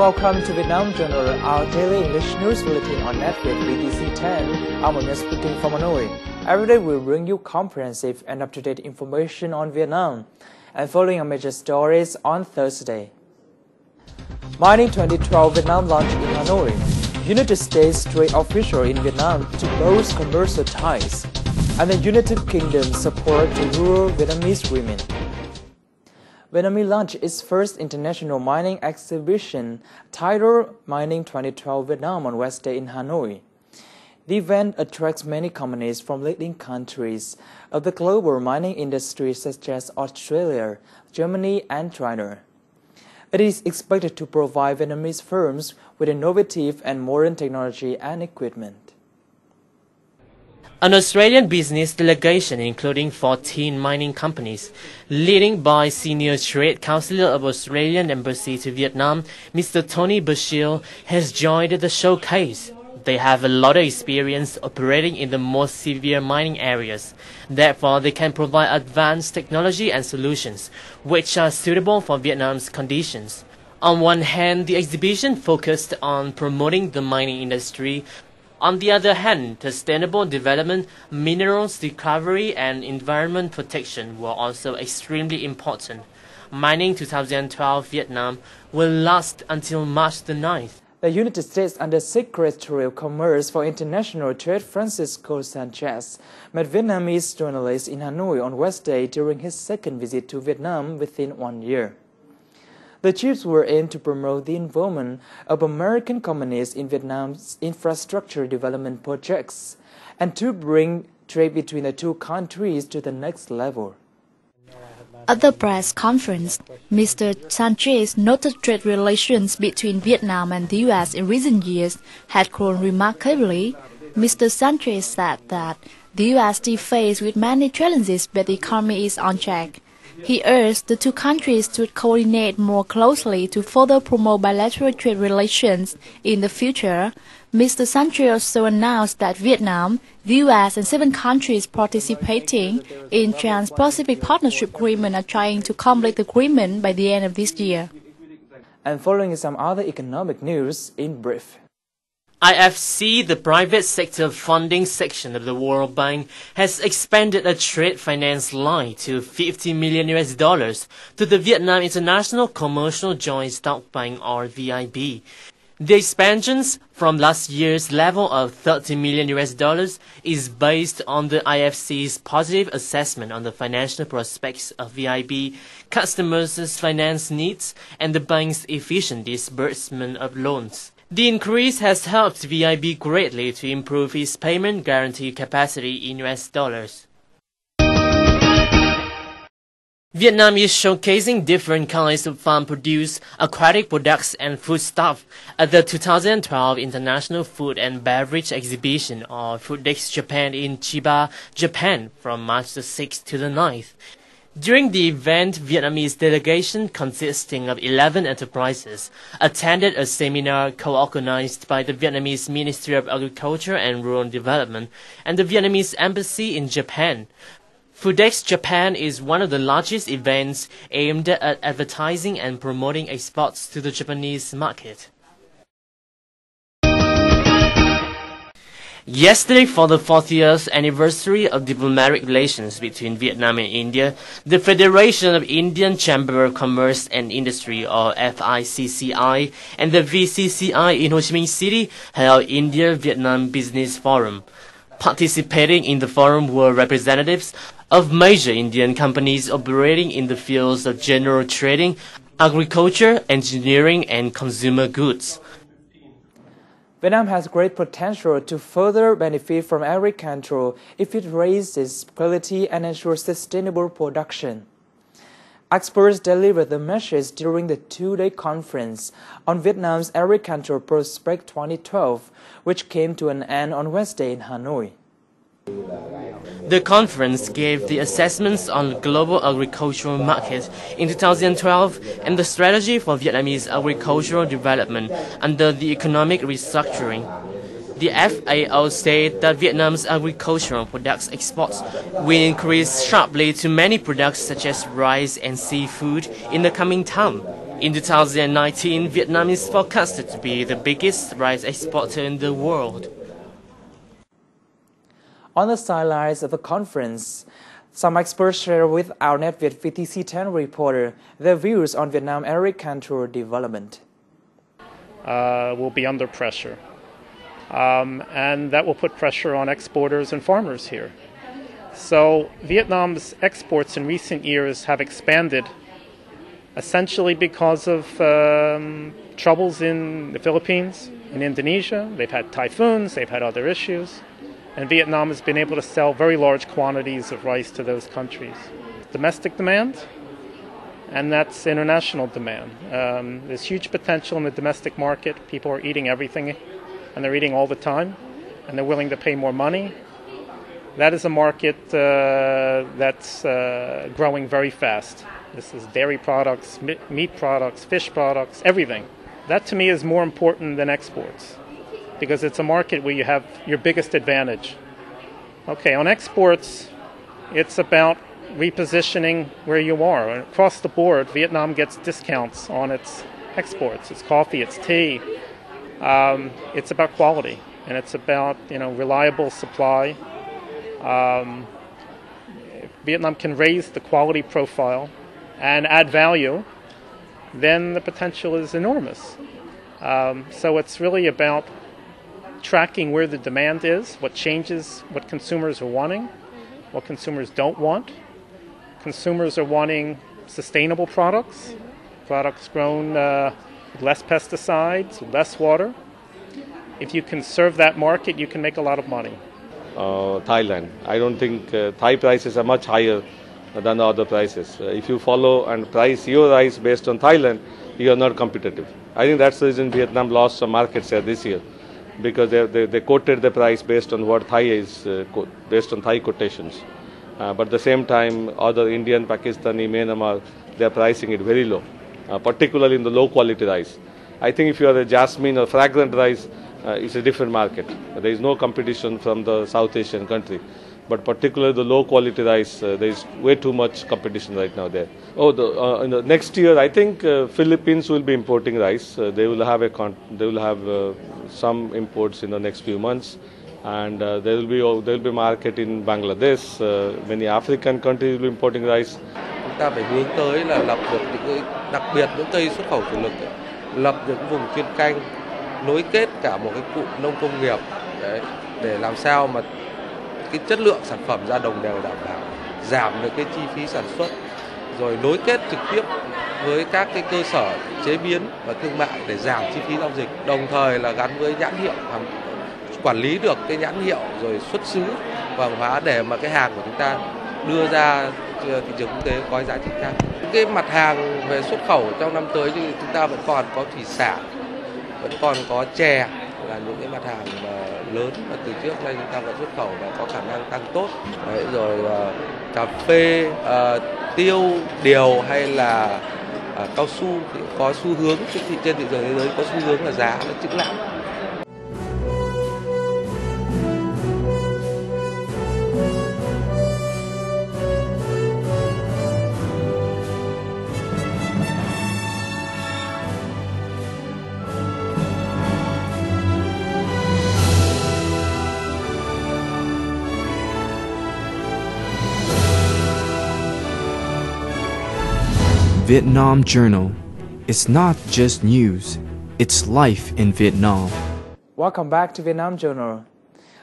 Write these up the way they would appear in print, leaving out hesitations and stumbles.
welcome to Vietnam Journal, our daily English news bulletin on NETVIET VTC10. I'm Ernest speaking from Hanoi. Every day we'll bring you comprehensive and up-to-date information on Vietnam. And following our major stories on Thursday. Mining 2012 Vietnam launch in Hanoi. United States trade official in Vietnam to boast commercial ties. And the United Kingdom support to rural Vietnamese women. Vietnam launched its first international mining exhibition titled Mining 2012 Vietnam on Wednesday in Hanoi. The event attracts many companies from leading countries of the global mining industry such as Australia, Germany, and China. It is expected to provide Vietnamese firms with innovative and modern technology and equipment. An Australian business delegation including 14 mining companies, leading by Senior Trade Counsellor of Australian Embassy to Vietnam, Mr. Tony Burchill, has joined the showcase. They have a lot of experience operating in the most severe mining areas. Therefore, they can provide advanced technology and solutions which are suitable for Vietnam's conditions. On one hand, the exhibition focused on promoting the mining industry. On the other hand, sustainable development, minerals recovery, and environment protection were also extremely important. Mining 2012 Vietnam will last until March the 9th. The United States Undersecretary of Commerce for International Trade Francisco Sanchez met Vietnamese journalists in Hanoi on Wednesday during his second visit to Vietnam within 1 year. The trips were aimed to promote the involvement of American companies in Vietnam's infrastructure development projects and to bring trade between the two countries to the next level. At the press conference, Mr. Sanchez noted trade relations between Vietnam and the U.S. in recent years had grown remarkably. Mr. Sanchez said that the U.S. still faced with many challenges, but the economy is on track. He urged the two countries to coordinate more closely to further promote bilateral trade relations in the future. Mr. Sanchez also announced that Vietnam, the U.S. and 7 countries participating in Trans-Pacific Partnership Agreement are trying to complete the agreement by the end of this year. And following some other economic news in brief. IFC, the private sector funding section of the World Bank, has expanded a trade finance line to $50 million to the Vietnam International Commercial Joint Stock Bank or VIB. The expansions from last year's level of $30 million is based on the IFC's positive assessment on the financial prospects of VIB, customers' finance needs, and the bank's efficient disbursement of loans. The increase has helped VIB greatly to improve its payment guarantee capacity in US dollars. Vietnam is showcasing different kinds of farm produce, aquatic products, and foodstuff at the 2012 International Food and Beverage Exhibition or Fooddex Japan in Chiba, Japan from March the 6th to the 9th. During the event, Vietnamese delegation consisting of 11 enterprises attended a seminar co-organized by the Vietnamese Ministry of Agriculture and Rural Development and the Vietnamese Embassy in Japan. Fooddex Japan is one of the largest events aimed at advertising and promoting exports to the Japanese market. Yesterday, for the 40th anniversary of diplomatic relations between Vietnam and India, the Federation of Indian Chamber of Commerce and Industry, or FICCI, and the VCCI in Ho Chi Minh City held India-Vietnam Business Forum. Participating in the forum were representatives of major Indian companies operating in the fields of general trading, agriculture, engineering, and consumer goods. Vietnam has great potential to further benefit from agriculture if it raises quality and ensures sustainable production. Experts delivered the message during the 2-day conference on Vietnam's Agricultural Prospect 2012, which came to an end on Wednesday in Hanoi. The conference gave the assessments on the global agricultural market in 2012 and the strategy for Vietnamese agricultural development under the economic restructuring. The FAO said that Vietnam's agricultural products exports will increase sharply to many products such as rice and seafood in the coming time. In 2019, Vietnam is forecasted to be the biggest rice exporter in the world. On the sidelines of the conference, some experts share with our NETVIET VTC10 reporter their views on Vietnam agricultural development. Will be under pressure. And that will put pressure on exporters and farmers here. So Vietnam's exports in recent years have expanded essentially because of troubles in the Philippines, in Indonesia. They've had typhoons, they've had other issues. And Vietnam has been able to sell very large quantities of rice to those countries. Domestic demand, and that's international demand. There's huge potential in the domestic market. People are eating everything, and they're eating all the time, and they're willing to pay more money. That is a market that's growing very fast. This is dairy products, meat products, fish products, everything. That to me is more important than exports, because it's a market where you have your biggest advantage. Okay, on exports, it's about repositioning where you are. Across the board, Vietnam gets discounts on its exports. It's coffee, it's tea. It's about quality, and it's about reliable supply. If Vietnam can raise the quality profile and add value, then the potential is enormous. So it's really about tracking where the demand is, what changes, what consumers are wanting, what consumers don't want. Consumers are wanting sustainable products, products grown with less pesticides, with less water. If you can serve that market, you can make a lot of money. Thailand. I don't think Thai prices are much higher than the other prices. If you follow and price your rice based on Thailand, you are not competitive. I think that's the reason Vietnam lost some market share this year, because they quoted the price based on what Thai is, based on Thai quotations. But at the same time, other Indian, Pakistani, Myanmar, they are pricing it very low, particularly in the low quality rice. I think if you are a jasmine or fragrant rice, it's a different market. There is no competition from the South Asian country. But particularly the low quality rice, there is way too much competition right now there. In the next year, I think Philippines will be importing rice. They will have some imports in the next few months, and there will be market in Bangladesh. Many African countries will be importing rice. Chúng ta phải hướng tới là lập được những cái đặc biệt những cây xuất khẩu chủ lực, lập được vùng chuyên canh, nối kết cả một cái cụm nông công nghiệp để làm sao mà cái chất lượng sản phẩm ra đồng đều đảm bảo, giảm được cái chi phí sản xuất, rồi nối kết trực tiếp với các cái cơ sở chế biến và thương mại để giảm chi phí giao dịch, đồng thời là gắn với nhãn hiệu, quản lý được cái nhãn hiệu rồi xuất xứ và hàng hóa để mà cái hàng của chúng ta đưa ra thị trường quốc tế có giá trị cao. Cái mặt hàng về xuất khẩu trong năm tới thì chúng ta vẫn còn có thủy sản, vẫn còn có chè, là những cái mặt hàng lớn mà từ trước nay chúng ta vẫn xuất khẩu và có khả năng tăng tốt. Đấy, rồi cà phê, tiêu, điều hay là cao su thì có xu hướng trên thị trường thế giới có xu hướng là giá nó chững lại. Vietnam Journal. It's not just news, it's life in Vietnam. Welcome back to Vietnam Journal.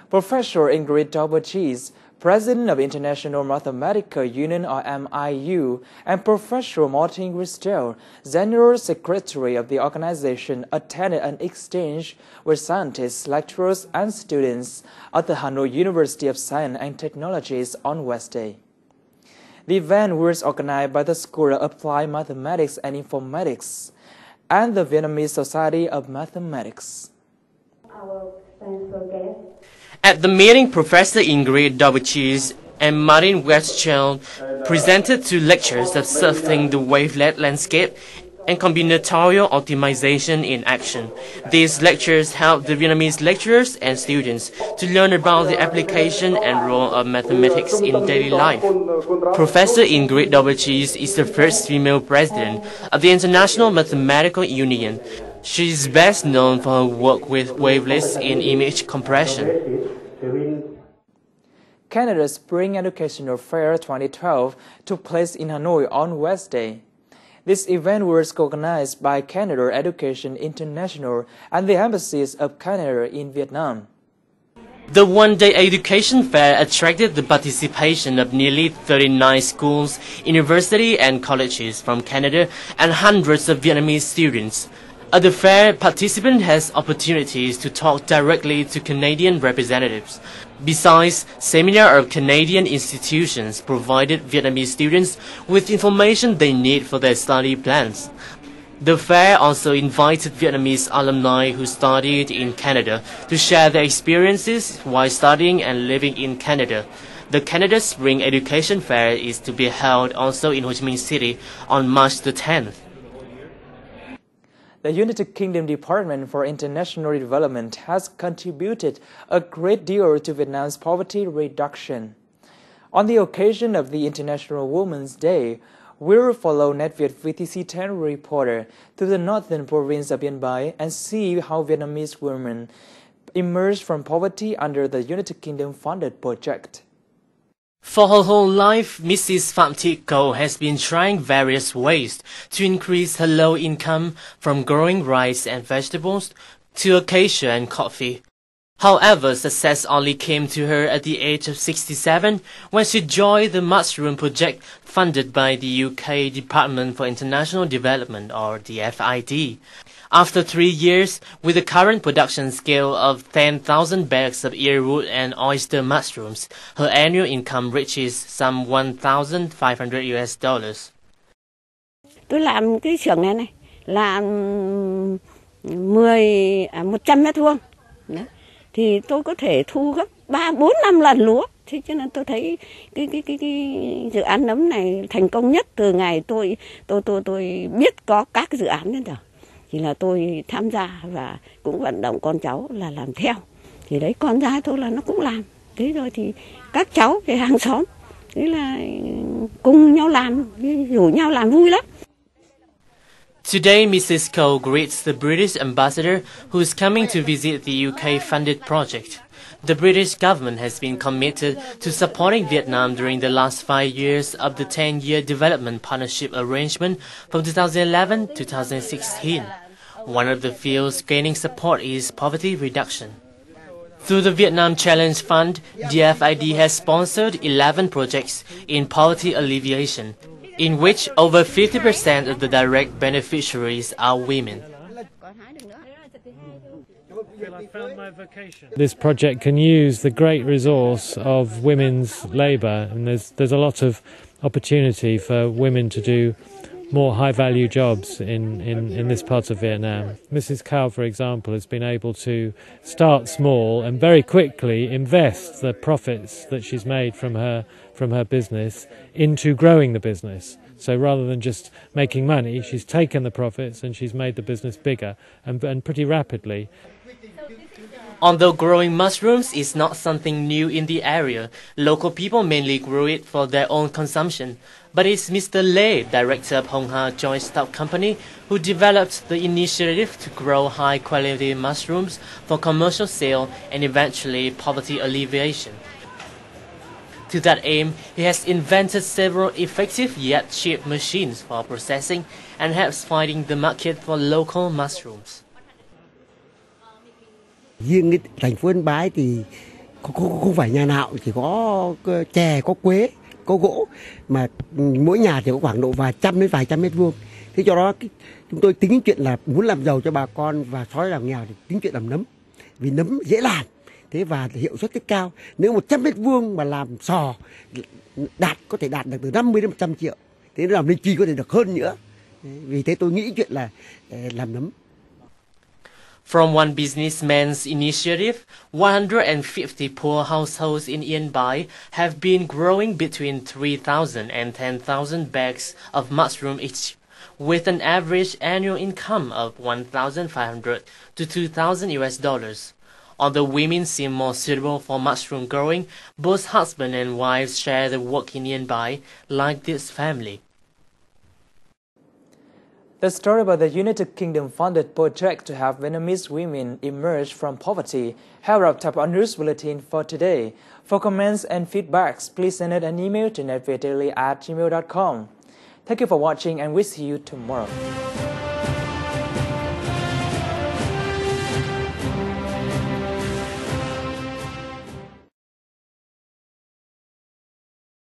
Professor Ingrid Double-Cheese, President of International Mathematical Union or MIU, and Professor Martin Ristel, General Secretary of the organization, attended an exchange with scientists, lecturers, and students at the Hanoi University of Science and Technologies on Wednesday. The event was organized by the School of Applied Mathematics and Informatics and the Vietnamese Society of Mathematics. At the meeting, Professor Ingrid Double-Cheese and Martin Westchild presented two lectures of surfing the wavelet landscape and combinatorial optimization in action. These lectures help the Vietnamese lecturers and students to learn about the application and role of mathematics in daily life. Professor Ingrid Dobercheese is the first female president of the International Mathematical Union. She is best known for her work with wavelets in image compression. Canada's Spring Educational Fair 2012 took place in Hanoi on Wednesday. This event was organized by Canada Education International and the embassies of Canada in Vietnam. The one-day education fair attracted the participation of nearly 39 schools, universities and colleges from Canada and hundreds of Vietnamese students. At the fair, participants has opportunities to talk directly to Canadian representatives. Besides, seminars of Canadian institutions provided Vietnamese students with information they need for their study plans. The fair also invited Vietnamese alumni who studied in Canada to share their experiences while studying and living in Canada. The Canada Spring Education Fair is to be held also in Ho Chi Minh City on March the 10th. The United Kingdom Department for International Development has contributed a great deal to Vietnam's poverty reduction. On the occasion of the International Women's Day, we'll follow NETVIET VTC10 reporter to the northern province of Bien Bai and see how Vietnamese women emerged from poverty under the United Kingdom funded project. For her whole life, Mrs. Phạm Thị Cầu has been trying various ways to increase her low income from growing rice and vegetables to acacia and coffee. However, success only came to her at the age of 67 when she joined the mushroom project funded by the UK Department for International Development, or the FID. After 3 years, with the current production scale of 10,000 bags of earwood and oyster mushrooms, her annual income reaches some $1,500. Tôi làm cái xưởng này là 100 mét vuông. Thì tôi có thể thu gấp 3-4 năm lần lúa. Thế cho nên tôi thấy cái dự án nấm này thành công nhất từ ngày tôi biết có các cái dự án đến giờ. Thì là tôi tham gia và cũng vận động con cháu là làm theo. Thì đấy, con gái tôi là nó cũng làm. Thế rồi thì các cháu cái hàng xóm thế là cùng nhau làm, rủ nhau làm vui lắm. Today, Mrs. Cole greets the British ambassador who is coming to visit the UK-funded project. The British government has been committed to supporting Vietnam during the last 5 years of the 10-year development partnership arrangement from 2011 to 2016. One of the fields gaining support is poverty reduction. Through the Vietnam Challenge Fund, the FID has sponsored 11 projects in poverty alleviation, in which over 50% of the direct beneficiaries are women. This project can use the great resource of women's labour, and there's a lot of opportunity for women to do more high-value jobs in this part of Vietnam. Mrs. Cao, for example, has been able to start small and very quickly invest the profits that she's made from her business into growing the business. So rather than just making money, she's taken the profits and she's made the business bigger and pretty rapidly. Although growing mushrooms is not something new in the area, local people mainly grow it for their own consumption. But it's Mr. Lê, director of Hong Ha Joint Stock Company, who developed the initiative to grow high-quality mushrooms for commercial sale and eventually poverty alleviation. To that aim, he has invented several effective yet cheap machines for processing and helps finding the market for local mushrooms. Riêng cái thành phố Yên Bái thì không phải nhà nào chỉ có chè, có quế, có gỗ, mà mỗi nhà thì có khoảng độ vài trăm đến vài trăm mét vuông. Thế do đó chúng tôi tính chuyện là muốn làm giàu cho bà con và xóa làm nghèo thì tính chuyện làm nấm, vì nấm dễ làm, thế và hiệu suất rất cao. Nếu 100 mét vuông mà làm sò có thể đạt được từ 50 đến 100 triệu, thế làm linh chi có thể được hơn nữa. Vì thế tôi nghĩ chuyện là làm nấm. From one businessman's initiative, 150 poor households in Yên Bái have been growing between 3,000 and 10,000 bags of mushroom each with an average annual income of $1,500 to $2,000. Although women seem more suitable for mushroom growing, both husband and wives share the work nearby, like this family. The story about the United Kingdom-funded project to have Vietnamese women emerge from poverty have wrapped up our news bulletin for today. For comments and feedbacks, please send an email to netvietdaily@gmail.com. Thank you for watching and we'll see you tomorrow.